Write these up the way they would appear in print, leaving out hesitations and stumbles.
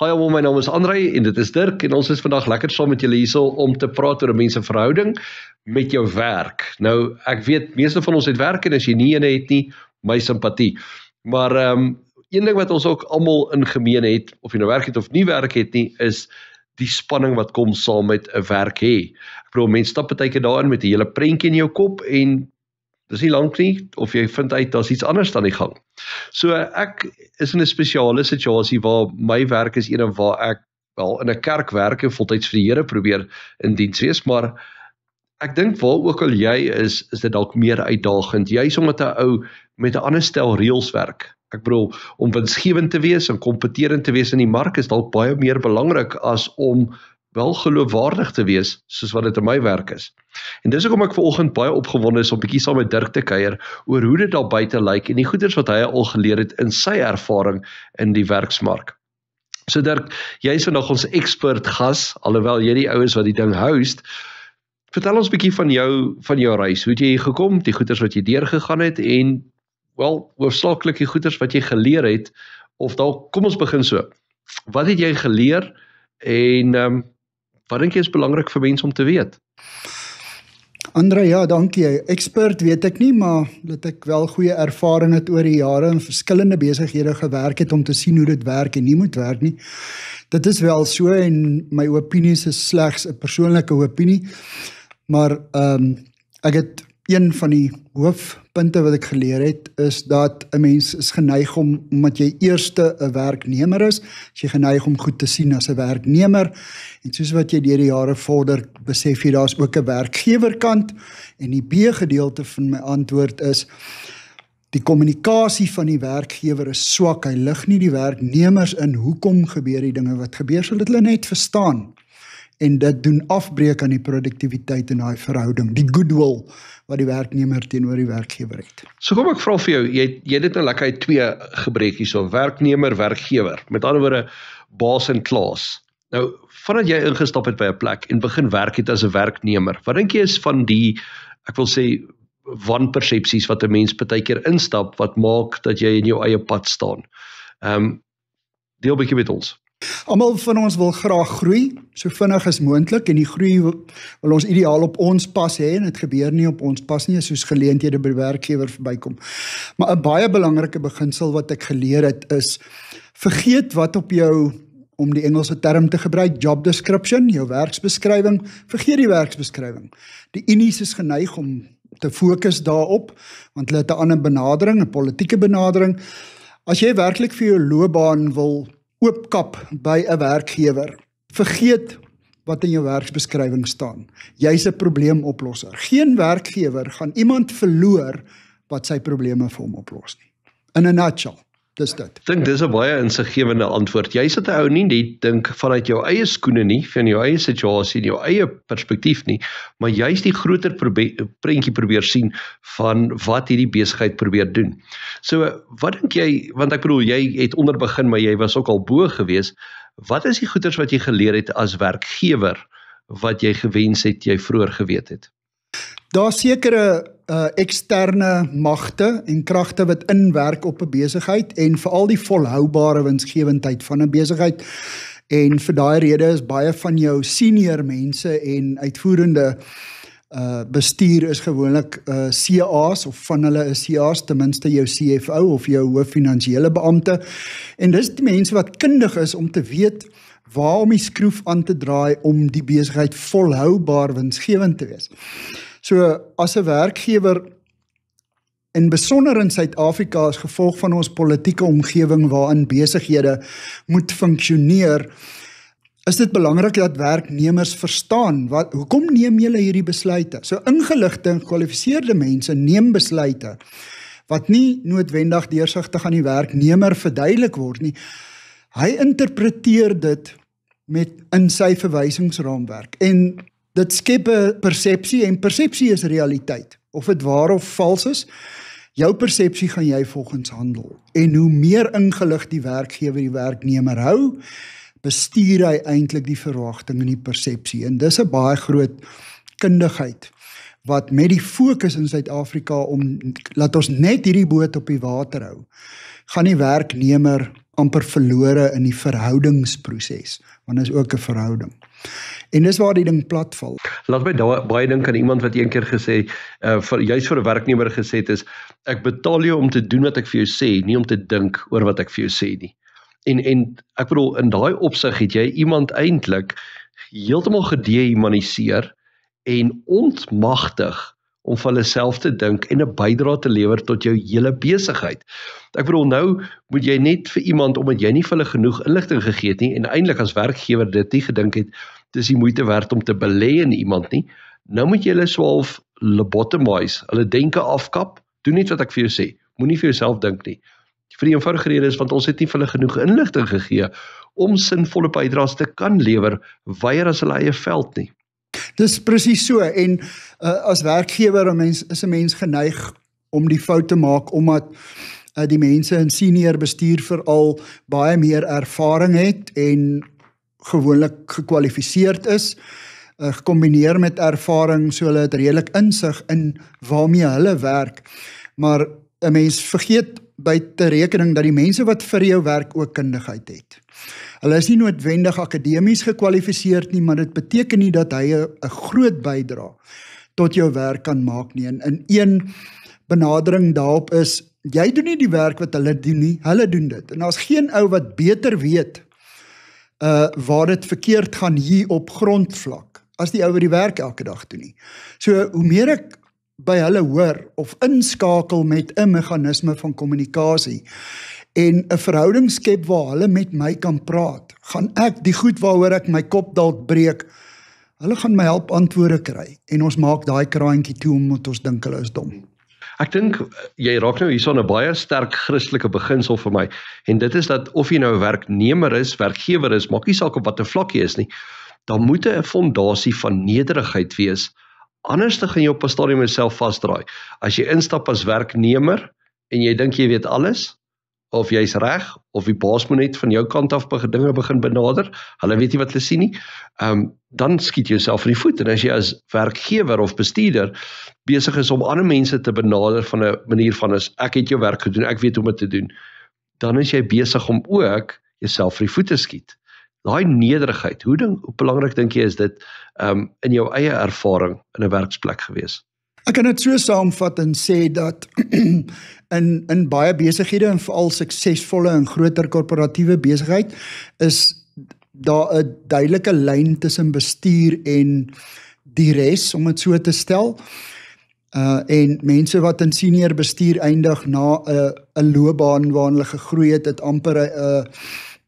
Hi almal, my naam is André en dit is Dirk en ons is vandag lekker saam met julle hierso om te praat oor 'n menseverhouding met jou werk. Nou, ek weet meeste van ons het werk en as jy nie een het nie, my simpatie. Maar een ding wat ons ook almal in gemeen het, of jy nou werk het of nie werk het nie, is die spanning wat kom saam met 'n werk hê. Ek bedoel, mense stap partykeer daarin met 'n hele prentjie in jou kop en dis nie lank nie, of jy vind uit daar's iets anders aan die gang. So ek is in 'n spesiale situasie waar my werk is een waar ek wel in 'n kerk werk en voltyds vir die Here probeer in diens wees, maar ek dink waar ook al jy is dit dalk meer uitdagend, juis omdat 'n ou met 'n ander stel reëls werk. Ek bedoel, om winsgewend te wees en kompeterend te wees in die mark is dalk baie meer belangrik as om wel geloofwaardig te wees, soos wat dit in my werk is. En dis hoekom ek vanoggend baie opgewonde is om bietjie saam met Dirk te kuier oor hoe dit daar buite lyk en die goeders wat hy al geleer het in sy ervaring in die werksmark. So Dirk, jy is vandag ons expert gas, alhoewel jy die ou is wat die ding host. Vertel ons bietjie van jou reis. Hoe het jy hier gekom, die goeders wat jy deurgegaan het en hoofsaaklik die goeders wat jy geleer het, of dalk, kom ons begin so. Wat het jy geleer en wat dink jy is belangrik vir mense om te weet? André, ja, dankie. Expert weet ek nie, maar dat ek wel goeie ervaring het oor die jare in verskillende besighede gewerk het om te sien hoe dit werk en nie moet werk nie. Dit is wel so en my opinies is slegs 'n persoonlike opinie, maar ek het een van die hoofpunte wat ek geleer het, is dat 'n mens is geneig omdat jy eerste 'n werknemer is jy geneig om goed te sien as 'n werknemer, en soos wat jy deur die jare vorder, besef jy daar's ook 'n werkgewerkant, en die B-gedeelte van my antwoord is, die kommunikasie van die werkgewer is swak, hy lig nie die werknemers in, hoekom gebeur die dinge wat gebeur, sodat hulle net verstaan, en dit doen afbreek aan die produktiwiteit in daai verhouding, die goodwill wat die werknemer teenoor die werkgewer het. So kom ek vra vir jou, jy het dit nou lekker uit twee gebreekies, so werknemer, werkgewer, met ander woorde, baas en klaas. Nou, vandat jy ingestap het by 'n plek en begin werk het as 'n werknemer, wat dink jy is van die, ek wil sê, wanpersepsies wat 'n mens partykeer instap, wat maak dat jy in jou eie pad staan? Deel bietjie met ons. Almal van ons wil graag groei, so vinnig as moontlik, en die groei wil ons ideaal op ons pas hê, en dit gebeur nie op ons pas nie, soos geleenthede by die werkgewer verbykom. Maar 'n baie belangrike beginsel wat ek geleer het is, vergeet wat op jou, om die Engelse term te gebruik, job description, jou werksbeskrywing, vergeet die werksbeskrywing. Die unies is geneig om te fokus daarop, want hulle het 'n ander benadering, 'n politieke benadering. As jy werklik vir jou loopbaan wil oopkap by 'n werkgewer, vergeet wat in jou werksbeskrywing staan. Jy's 'n probleemoplosser. Geen werkgewer gaan iemand verloor wat sy probleme vir hom oplos nie. In 'n nutshell, dis dit. Ek dink dis 'n baie insiggewende antwoord. Jy sit 'n ou nie dink vanuit jou eie skoene nie, van jou eie situasie, jou eie perspektief nie, maar jy's die groter prentjie probeer sien van wat hierdie besigheid probeer doen. So, wat dink jy, want ek bedoel, jy het onder begin, maar jy was ook al bo gewees, wat is die goeders wat jy geleer het as werkgewer, wat jy gewens het, jy vroeër geweet het? Daar sekere eksterne magte en kragte wat inwerk op 'n besigheid, en veral die volhoubare winsgewendheid van 'n besigheid, en vir daai rede is baie van jou senior mense en uitvoerende bestuur is gewoonlik CA's, of van hulle is CA's, ten minste jou CFO of jou hooffinansiële beampte, en dis die mense wat kundig is om te weet waar om die skroef aan te draai om die besigheid volhoubaar winsgewend te wees. So, as 'n werkgewer, en besonder in Suid-Afrika as gevolg van ons politieke omgewing waarin besighede moet funksioneer, is dit belangrik dat werknemers verstaan, hoekom neem julle hierdie besluite? So ingeligte en gekwalifiseerde mense neem besluite, wat nie noodwendig deursigtig aan die werknemer verduidelik word nie. Hy interpreteer dit in sy verwysingsraamwerk, en dit skep 'n persepsie, en persepsie is realiteit. Of dit waar of vals is, jou persepsie gaan jy volgens handel. En hoe meer ingelig die werkgewer die werknemer hou, bestuur hy eintlik die verwagting en die persepsie. En dis 'n baie groot kundigheid, wat met die fokus in Suid-Afrika om, laat ons net hierdie boot op die water hou, gaan die werknemer amper verlore in die verhoudingsproses, want dit is ook 'n verhouding. En dis waar die ding platval. Laat my baie dink aan iemand wat een keer gesê, juist vir 'n werknemer gesê het is, ek betaal jou om te doen wat ek vir jou sê, nie om te dink oor wat ek vir jou sê nie. En ek bedoel, in daai opsig het jy iemand eintlik heeltemal gedehumaniseer en ontmagtig om van hulle self te dink en 'n bydrae te lewer tot jou hele besigheid. Ek bedoel, nou moet jy net vir iemand, omdat jy nie vir hulle genoeg inligting gegee het nie, en eintlik as werkgewer dit nie gedink het, dis die moeite werd om te belê in iemand nie, nou moet jy hulle swaalf lobotomize, hulle denke afkap, doen net wat ek vir jou sê, moenie vir jouself dink nie. Vir die eenvoudige rede is, want ons het nie vir hulle genoeg inligting gegee, om sinvolle bydraes te kan lewer, weier as hulle eie veld nie. Dis presies so, en as werkgewer is 'n mens geneig om die fout te maak, omdat die mense in senior bestuur veral baie meer ervaring het en gewoonlik gekwalifiseerd is, gekombineer met ervaring, so hulle het redelik insig in waarmee hulle werk, maar 'n mens vergeet by te rekening dat die mense wat vir jou werk ook kundigheid het. Hulle is nie noodwendig akademies gekwalifiseerd nie, maar dit beteken nie dat hy 'n groot bydrae tot jou werk kan maak nie. En een benadering daarop is, jy doen nie die werk wat hulle doen nie, hulle doen dit. En daar's geen ou wat beter weet waar dit verkeerd gaan hier op grondvlak, as die ou wat die werk elke dag doen nie. So, hoe meer ek by hulle hoor, of inskakel met 'n meganisme van kommunikasie, en 'n verhouding skep waar hulle met my kan praat, gaan ek die goed waaroor ek my kop dalk breek, hulle gaan my help antwoorde kry, en ons maak daai kraantjie toe omdat ons dink hulle is dom. Ek dink, jy raak nou hierso 'n baie sterk Christelike beginsel vir my, en dit is dat of jy nou 'n werknemer is, werkgewer is, maak nie saak op watter vlak jy is nie, dan moet 'n fondasie van nederigheid wees, anders dan gaan jy op 'n stadium jouself vasdraai. As jy instap as werknemer, en jy dink jy weet alles, of jy's reg, of die baas moet net van jou kant af dinge begin benader, hulle weet nie wat hulle sien nie, dan skiet jy jouself in die voet, en as jy as werkgewer of bestuurder besig is om ander mense te benader van 'n manier van as, ek het jou werk gedoen, ek weet hoe om dit te doen, dan is jy besig om ook jouself in die voet te skiet. Daai nederigheid, hoe belangrik dink jy is dit in jou eie ervaring in 'n werksplek gewees? Ek kan dit so saamvat en sê dat in baie besighede, en veral suksesvolle en groter korporatiewe besigheid, is daar 'n duidelike lyn tussen bestuur en die res, om dit so te stel. En mense wat in senior bestuur eindig na 'n loopbaan waarin hulle gegroei het amper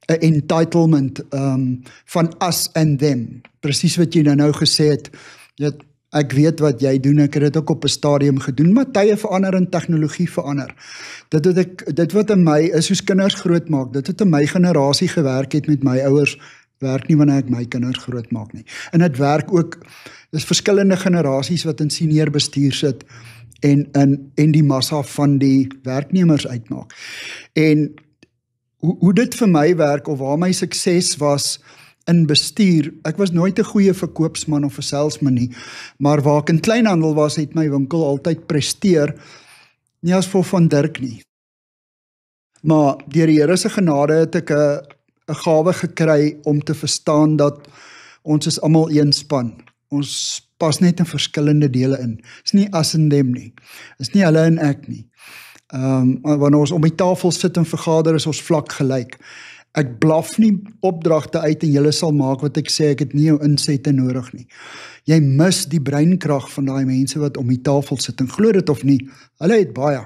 'n entitlement van us and them. Presies wat jy nou gesê het, ek weet wat jy doen, ek het dit ook op 'n stadium gedoen, maar tye verander en tegnologie verander. Dit wat in my is soos kinders grootmaak, dit wat in my generasie gewerk het met my ouers, werk nie wanneer ek my kinders grootmaak nie. En dit werk ook, dis verskillende generasies wat in senior bestuur sit en die massa van die werknemers uitmaak. En hoe dit vir my werk, of waar my sukses was in bestuur, ek was nooit 'n goeie verkoopsman of 'n salesman nie, maar waar ek in kleinhandel was, het my winkel altyd presteer, nie as voor van Dirk nie. Maar deur die Here se genade het ek 'n gawe gekry om te verstaan dat ons is almal een span. Ons pas net in verskillende dele in. Is nie us and them nie. Is nie hulle en ek nie. Wanneer ons om die tafel sit en vergader, is ons vlak gelyk. Ek blaf nie opdragte uit en julle sal maak wat ek sê, ek het nie jou insette nodig nie. Jy mis die breinkrag van daai mense wat om die tafel sit, en glo dit of nie, hulle het baie.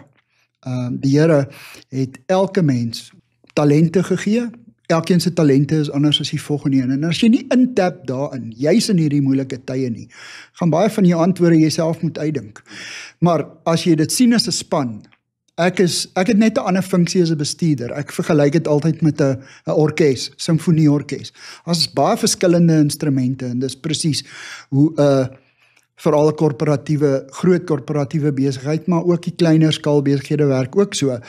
Die Here het elke mens talente gegee. Elkeen se talente is anders as die volgende een. En as jy nie intap daarin, juis in hierdie moeilike tye nie, gaan baie van jou antwoorde jouself moet uitdink. Maar as jy dit sien as 'n span, ek het net 'n ander funksie as 'n bestuurder. Ek vergelyk dit altyd met 'n orkes, simfonieorkes. As baie verskillende instrumente, en dis presies hoe veral 'n groot korporatiewe besigheid, maar ook die kleiner skaal besighede werk ook so.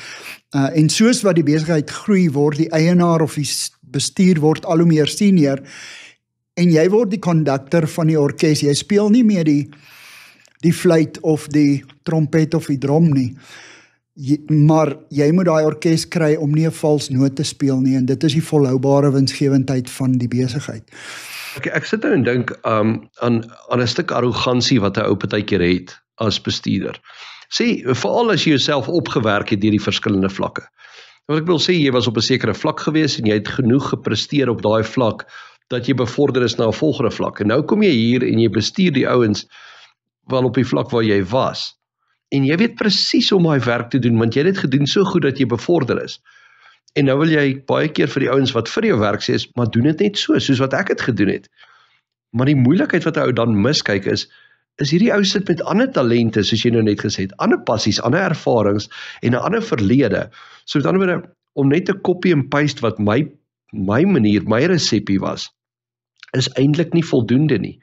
En soos wat die besigheid groei, word die eienaar of die bestuur word al hoe meer senior, en jy word die kondukter van die orkes. Jy speel nie meer die fluit of die trompet of die drom nie. Maar jy moet daai orkes kry om nie 'n vals noot te speel nie, en dit is die volhoubare winsgewendheid van die besigheid. Ek sit nou en dink aan 'n stuk arrogansie wat 'n ou partykeer het as bestuurder. Sê, veral as jy jouself opgewerk het deur die verskillende vlakke. Wat ek wil sê, jy was op 'n sekere vlak gewees en jy het genoeg gepresteer op daai vlak dat jy bevorder is na 'n volgende vlak. En nou kom jy hier en jy bestuur die ouens wel op die vlak waar jy was. En jy weet presies hoe om daai werk te doen, want jy het dit gedoen so goed dat jy bevorder is. En nou wil jy baie keer vir die ouens wat vir jou werk sê, maar doen dit net soos wat ek het gedoen het. Maar die moeilikheid wat 'n ou dan miskyk is hierdie ou sit met ander talente, soos jy nou net gesê het, ander passies, ander ervarings en 'n ander verlede. So met ander woorde, om net 'n copy and paste wat my manier, my resepie was, is eintlik nie voldoende nie.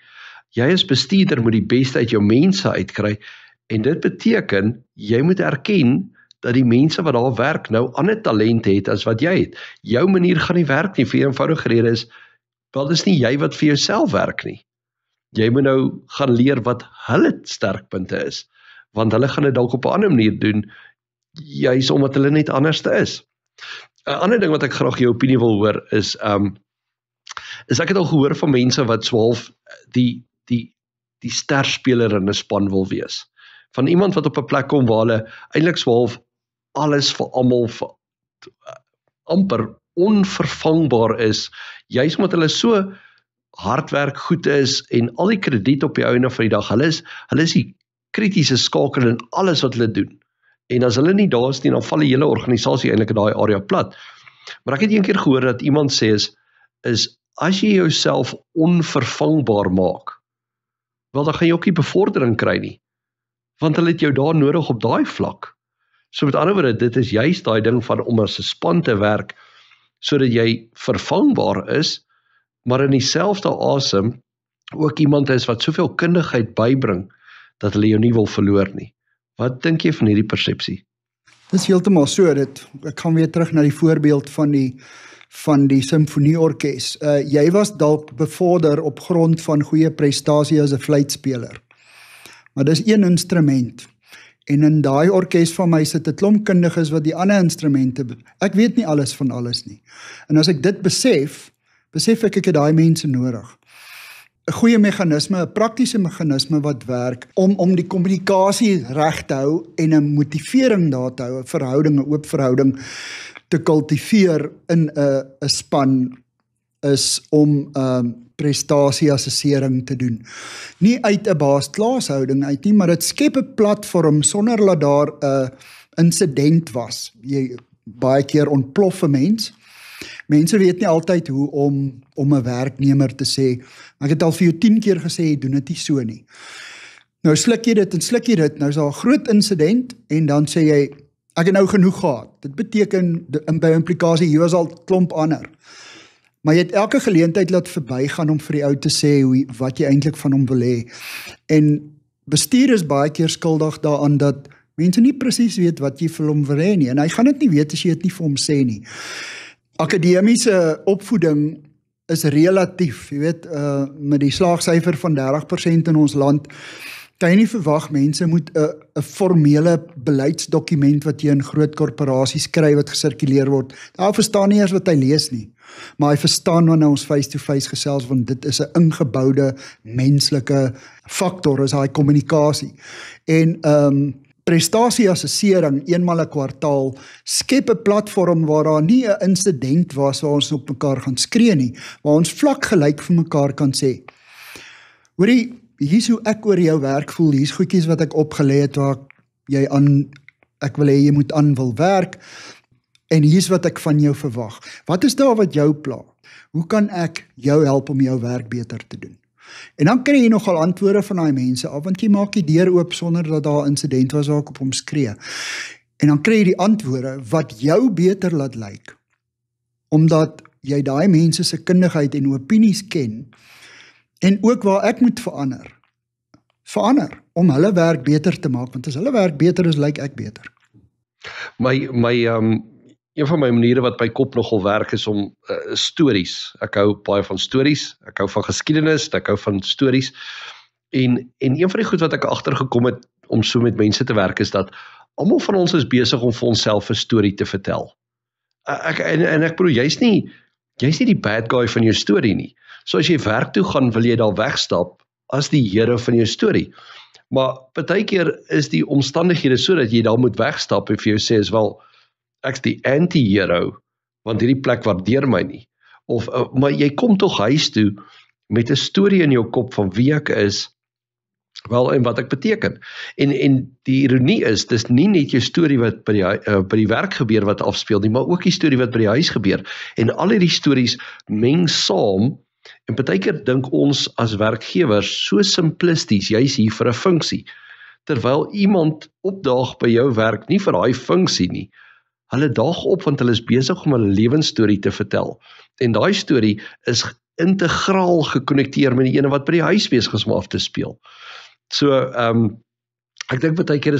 Jy as bestuurder moet die beste uit jou mense uitkry, en dit beteken, jy moet erken dat die mense wat daar werk nou ander talente het as wat jy het. Jou manier gaan nie werk nie, vir 'n eenvoudige rede is, wel dis nie jy wat vir jouself werk nie. Jy moet nou gaan leer wat hulle sterkpunte is, want hulle gaan dit dalk op 'n ander manier doen, juis omdat hulle net anders is. 'n Ander ding wat ek graag jou opinie wil hoor is ek het al gehoor van mense wat swaalf die sterspeler in 'n span wil wees. Van iemand wat op 'n plek kom waar hulle eintlik swaalf alles vir almal amper onvervangbaar is, juis omdat hulle so hardwerk goed is en al die krediet op die einde van die dag, hulle is die kritiese skakel in alles wat hulle doen. En as hulle nie daar is nie, dan val die hele organisasie eintlik in daai area plat. Maar ek het een keer gehoor dat iemand sê is as jy jouself onvervangbaar maak, wel dan gaan jy ook nie bevordering kry nie, want hulle het jou daar nodig op daai vlak. So met ander woorde, dit is juist daai ding van om as 'n span te werk, sodat jy vervangbaar is, maar in dieselfde asem ook iemand is wat soveel kundigheid bybring, dat hulle jou nie wil verloor nie. Wat dink jy van hierdie persepsie? Dis heeltemal so, ek gaan weer terug na die voorbeeld van die simfonieorkes. Jy was dalk bevorder op grond van goeie prestasie as 'n fluitspeler. Maar dis een instrument. En in daai orkes van my sit 'n klomp kundiges wat die ander instrumente, ek weet nie alles van alles nie. En as ek dit besef ek het daai mense nodig. 'n Goeie meganisme, 'n praktiese meganisme wat werk om die kommunikasie reg te hou en 'n motivering daar te hou, 'n verhouding, 'n oop verhouding te kultiveer in 'n span, is om prestasie-assessering te doen. Nie uit 'n baas-klaashouding uit nie, maar dit skep 'n platform sonder dat daar 'n insident was. Jy baie keer ontplof 'n mens. Mense weet nie altyd hoe om 'n werknemer te sê, ek het al vir jou 10 keer gesê, jy doen dit nie so nie. Nou sluk jy dit en sluk jy dit, nou is daar 'n groot insident, en dan sê jy, ek het nou genoeg gehad. Dit beteken, by implikasie, jy was al klomp ander. Maar jy het elke geleentheid laat verbygaan om vir die ou te sê wat jy eintlik van hom wil hê. En bestuur is baie keer skuldig daaraan dat mense nie presies weet wat jy vir hom wil hê nie, en hy gaan dit nie weet as jy dit nie vir hom sê nie. Akademiese opvoeding is relatief, jy weet, met die slaagsyfer van 30% in ons land, kan jy nie verwag mense moet 'n formele beleidsdokument wat jy in groot korporasies skryf wat gesirkuleer word. Daar verstaan nie eers wat hy lees nie, maar hy verstaan wanneer ons face-to-face gesels, want dit is 'n ingeboude menslike faktor, is daai kommunikasie. En prestasie-assessering eenmal 'n kwartaal skep 'n platform waar daar nie 'n insident was waar ons op mekaar gaan skree nie, waar ons vlak gelyk vir mekaar kan sê, hoorie, hier's hoe ek oor jou werk voel, hier's goedjies wat ek opgelê het waar ek wil hê jy moet aan wil werk, en hier's wat ek van jou verwag. Wat is daar wat jou pla? Hoe kan ek jou help om jou werk beter te doen? En dan kry jy nogal antwoorde van daai mense af, want jy maak die deur oop sonder dat daar 'n insident was waar ek op hom skree. En dan kry jy die antwoorde wat jou beter laat lyk, omdat jy daai mense se kundigheid en opinies ken, en ook waar ek moet verander, om hulle werk beter te maak, want as hulle werk beter is, lyk ek beter. Een van my maniere wat my kop nogal werk is om stories. Ek hou baie van stories, ek hou van geskiedenis, ek hou van stories. En een van die goed wat ek agtergekom het om so met mense te werk is dat almal van ons is besig om vir onsself 'n storie te vertel. Ek bedoel, jy's nie die bad guy van jou storie nie. So as jy werk toe gaan, wil jy daar wegstap as die hero van jou storie. Maar partykeer is die omstandighede sodat jy daar moet wegstap en vir jou sê is wel, ek's die anti-hero, want hierdie plek waardeer my nie. Of, maar jy kom tog huis toe met 'n storie in jou kop van wie ek is, wel en wat ek beteken. En die ironie is, dis nie net jou storie wat by die werk gebeur wat afspeel nie, maar ook die storie wat by die huis gebeur. En al hierdie stories meng saam, en partykeer dink ons as werkgewers so simplisties, jy's hier vir 'n funksie, terwyl iemand opdaag by jou werk nie vir daai funksie nie. Hulle daag op want hulle is besig om 'n lewensstorie te vertel. En daai storie is integraal gekonnekteer met die ene wat by die huis besig is om af te speel. So, ek dink baie keer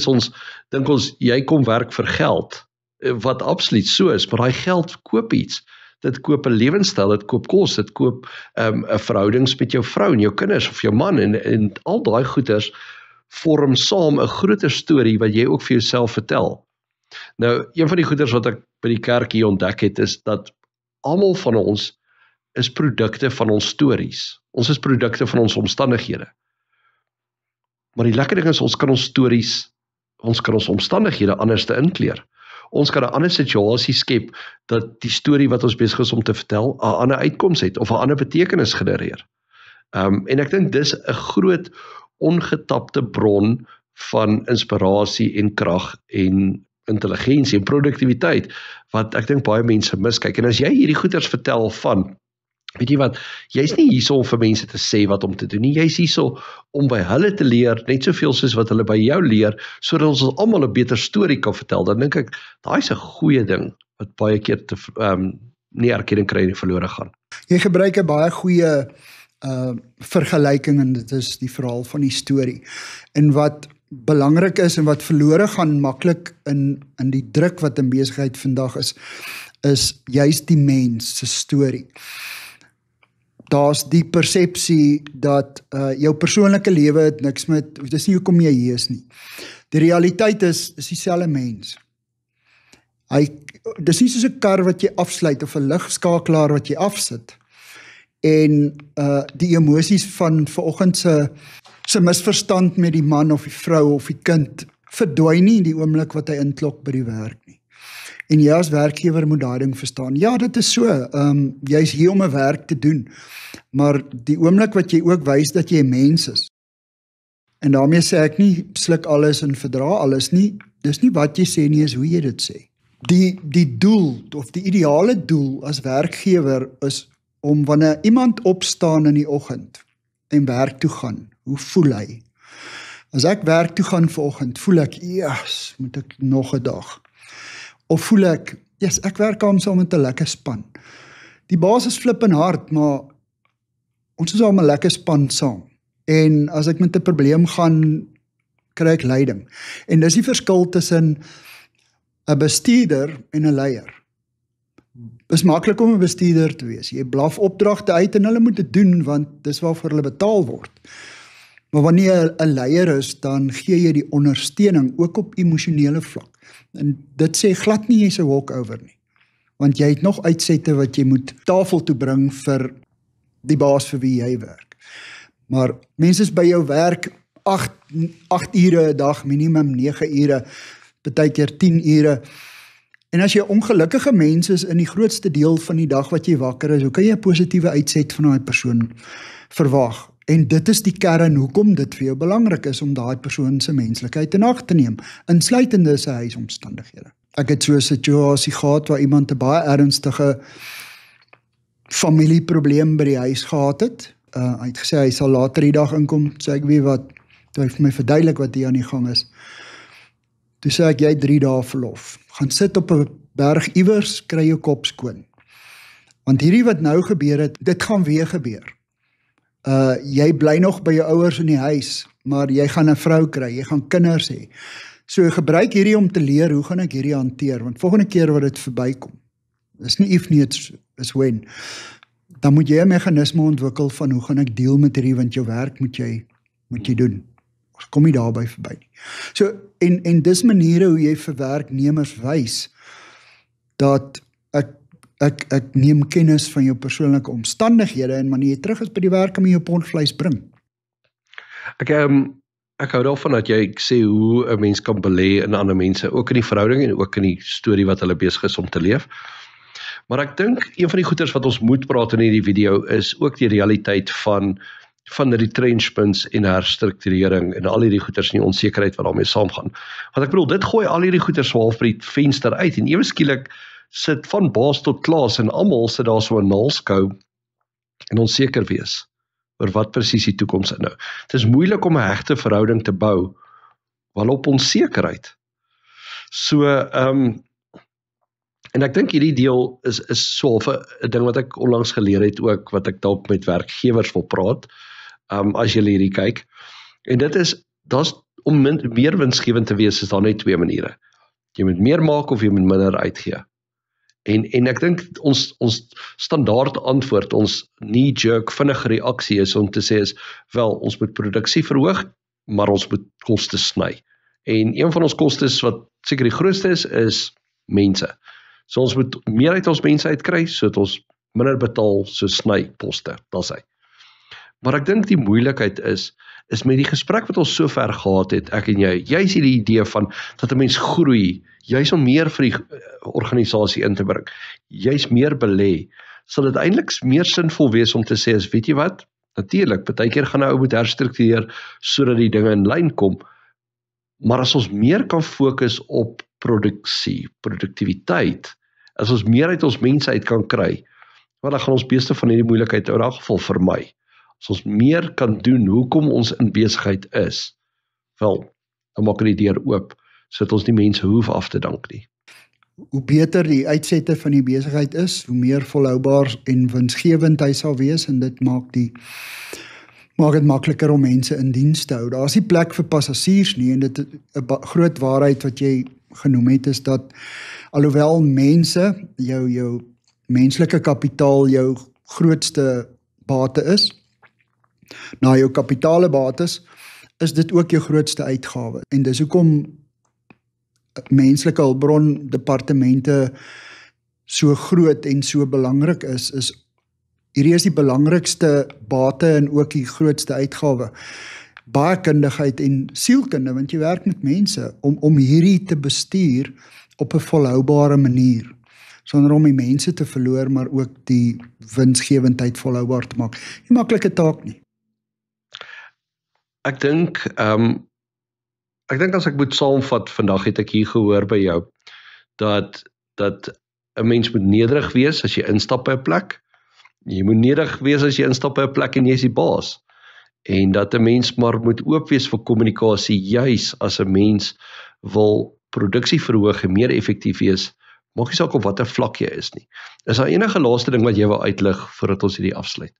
dink ons, jy kom werk vir geld, wat absoluut so is, maar daai geld koop iets. Dit koop 'n lewenstyl, dit koop kos, dit koop 'n verhoudings met jou vrou en jou kinders of jou man en al daai goeders vorm saam 'n groter storie wat jy ook vir jouself vertel. Nou, een van die goeders wat ek by die kerk hier ontdek het, is dat almal van ons is produkte van ons stories. Ons is produkte van ons omstandighede. Maar die lekker ding is, ons kan ons omstandighede anders te inkleer. Ons kan 'n ander situasie skep, dat die storie wat ons besig is om te vertel, 'n ander uitkoms het, of 'n ander betekenis genereer. En ek dink dis 'n groot, ongetapte bron van inspirasie en krag en intelligensie en produktiwiteit, wat ek dink baie mense miskyk. En as jy hierdie goeters vertel van, weet jy wat, jy's nie hierso om vir mense te sê wat om te doen nie, jy's hierso om by hulle te leer, net soveel soos wat hulle by jou leer, sodat ons almal 'n beter storie kan vertel, dan dink ek, daai is 'n goeie ding, wat baie keer nie erkenning kry en verlore gaan. Jy gebruik 'n baie goeie vergelyking, en dit is die verhaal van die storie. En wat belangrik is, en wat verlore gaan maklik in die druk wat in besigheid vandag is juist die mens se storie. Daar's die persepsie dat jou persoonlike lewe het niks met, dis nie hoekom jy hier is nie. Die realiteit is dieselfde mens. Dis nie soos 'n kar wat jy afsluit of 'n ligskakelaar wat jy afsit. En die emosies van vanoggend se misverstand met die man of die vrou of die kind verdwyn nie in die oomblik wat hy inklok by die werk nie. En jy as werkgewer moet daai ding verstaan. Ja, dit is so. Jy's hier om 'n werk te doen, maar die oomblik wat jy ook wys dat jy 'n mens is. En daarmee sê ek nie sluk alles en verdra alles nie. Dis nie wat jy sê nie, is hoe jy dit sê. Die doel of die ideale doel as werkgewer is om wanneer iemand opstaan in die oggend en werk toe gaan, hoe voel hy? As ek werk toe gaan vanoggend, voel ek, yes, moet ek nog 'n dag. Of voel ek, yes, ek werk saam met 'n lekker span. Die baas is flippend hard, maar ons is al 'n lekker span saam. En as ek met 'n probleem gaan, kry ek leiding. En dis die verskil tussen 'n bestuurder en 'n leier. Is maklik om 'n bestuurder te wees. Jy blaf opdragte uit en hulle moet dit doen, want dis waarvoor hulle betaal word. Maar wanneer 'n leier is, dan gee jy die ondersteuning, ook op emosionele vlak. En dit sê glad nie jy's 'n walkover nie. Want jy het nog uitsette wat jy moet tafel toe bring vir die baas vir wie jy werk. Maar mense is by jou werk 8 ure 'n dag, minimum 9 ure, partykeer 10 ure. En as jy 'n ongelukkige mens is in die grootste deel van die dag wat jy wakker is, hoe kan jy 'n positiewe uitset van daai persoon verwag? En dit is die kern hoekom dit vir jou belangrik is om daai persoon se menslikheid in ag te neem, insluitende sy huisomstandighede. Ek het so 'n situasie gehad waar iemand 'n baie ernstige familieprobleem by die huis gehad het. Hy het gesê hy sal later die dag inkom, sê ek weet wat, toe hy vir my verduidelik wat hier aan die gang is. Toe sê ek, jy 3 dae verlof, gaan sit op 'n berg iewers, kry jou kop skoon. Want hierdie wat nou gebeur het, dit gaan weer gebeur. Jy bly nog by jou ouers in die huis, maar jy gaan 'n vrou kry, jy gaan kinders hê. So gebruik hierdie om te leer, hoe gaan ek hierdie hanteer, want volgende keer wat dit verbykom, is nie if nie, is when, dan moet jy 'n meganisme ontwikkel van hoe gaan ek deel met hierdie, want jou werk moet jy doen. Ons kom nie daarby verby nie. So, en dis maniere hoe jy vir werknemers wys, dat ek neem kennis van jou persoonlike omstandighede, en wanneer jy terug is by die werk, kan jy jou pond vleis bring. Ek hou daarvan dat jy sê hoe 'n mens kan belê in ander mense, ook in die verhouding en ook in die storie wat hulle besig is om te leef. Maar ek dink een van die goeters wat ons moet praat in hierdie video is ook die realiteit van retrenchments en herstrukturering en al hierdie goeters en die onsekerheid wat daarmee saamgaan. Want ek bedoel, dit gooi al hierdie goeters so half by die venster uit en ewe skielik sit van baas tot klaas en almal sit daar so 'n naalskou en onseker wees oor wat presies die toekoms is nou. Het is moeilik om 'n hegte verhouding te bou wel op onsekerheid. So, en ek dink hierdie deel is so 'n ding wat ek onlangs geleer het ook, wat ek dalk met werkgewers wil praat, as julle hierdie kyk. En dit is, om meer winsgewend te wees, is daar net twee maniere. Jy moet meer maak of jy moet minder uitgee. En ek dink ons standaard antwoord, ons knee-jerk vinnige reaksie is om te sê is, wel, ons moet produksie verhoog, maar ons moet koste sny. En een van ons kostes wat seker die grootste is mense. So ons moet meer uit ons mense uitkry, sodat ons minder betaal so snyposte, daar's hy. Maar ek dink die moeilikheid is met die gesprek wat ons so ver gehad het, ek en jy is die idee van dat 'n mens groei, jy's om meer vir die organisasie in te bring, jy's meer belê, sal dit eintlik meer sinvol wees om te sê, is, weet jy wat, natuurlik, partykeer gaan 'n ou moet herstruktureer, sodat die dinge in lyn kom, maar as ons meer kan fokus op produksie, produktiwiteit, as ons meer uit ons mense uit kan kry, dan gaan ons meeste van hierdie moeilikheid in elk geval vermy. As ons meer kan doen, hoekom ons in besigheid is, wel, dan maak die deur oop, sodat ons die mense hoef af te dank nie. Hoe beter die uitsette van die besigheid is, hoe meer volhoubaar en winsgewend hy sal wees, en dit maak dit makliker om mense in diens te hou. Daar is nie plek vir passasiers nie, en dit 'n groot waarheid wat jy genoem het, is dat alhoewel mense, jou menslike kapitaal jou grootste bate is, na jou kapitale bates, is dit ook jou grootste uitgawe. En dis hoekom menslike hulpbron departemente so groot en so belangrik is hierdie is die belangrikste bate en ook die grootste uitgawe. Baie kundigheid en sielkunde, want jy werk met mense, om hierdie te bestuur op 'n volhoubare manier, sonder om die mense te verloor, maar ook die winsgewendheid volhoubaar te maak. Nie maklike taak nie. Ek dink as ek moet saamvat, vandag het ek hier gehoor by jou, dat 'n mens moet nederig wees as jy instap by 'n plek, jy moet nederig wees as jy instap by 'n plek en jy is die baas, en dat 'n mens maar moet oop wees vir kommunikasie, juis as 'n mens wil produksie verhoog en meer effektief wees, maak nie saak op watter vlak jy is nie. Is daar enige laaste ding wat jy wil uitlig, voordat ons hierdie afsluit?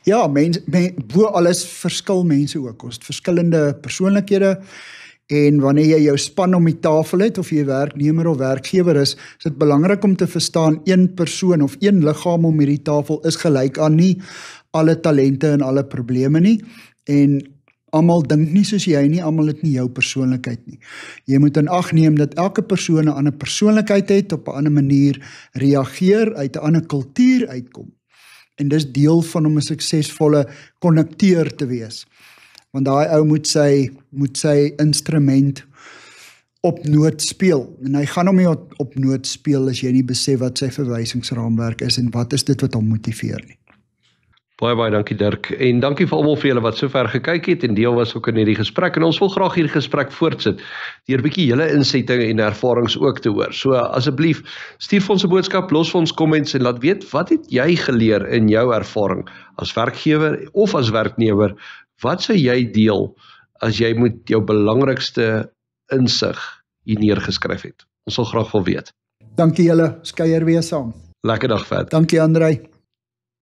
Ja, bo alles verskil mense ook. Ons het verskillende persoonlikhede, en wanneer jy jou span om die tafel het, of jy werknemer of werkgewer is dit belangrik om te verstaan, een persoon of een liggaam om hierdie tafel is gelyk aan nie alle talente en alle probleme nie, en almal dink nie soos jy nie, almal het nie jou persoonlikheid nie. Jy moet in ag neem dat elke persoon 'n ander persoonlikheid het, op 'n ander manier reageer, uit 'n ander kultuur uitkom. En dis deel van om 'n suksesvolle konnekteur te wees. Want daai ou moet sy instrument op noot speel. En hy gaan hom nie op noot speel as jy nie besef wat sy verwysingsraamwerk is en wat is dit wat hom motiveer nie. Baie dankie Dirk, en dankie vir almal vir julle wat sover gekyk het en deel was ook in hierdie gesprek, en ons wil graag hierdie gesprek voortsit, deur 'n bietjie julle insigte en ervarings ook te hoor. So asseblief, stuur vir ons 'n boodskap, los vir ons comments en laat weet, wat het jy geleer in jou ervaring as werkgewer of as werknemer? Wat sou jy deel as jy moet jou belangrikste insig hier neergeskryf het? Ons sal graag wil weet. Dankie julle, skeuier weer saam. Lekker dag verder. Dankie Andrei.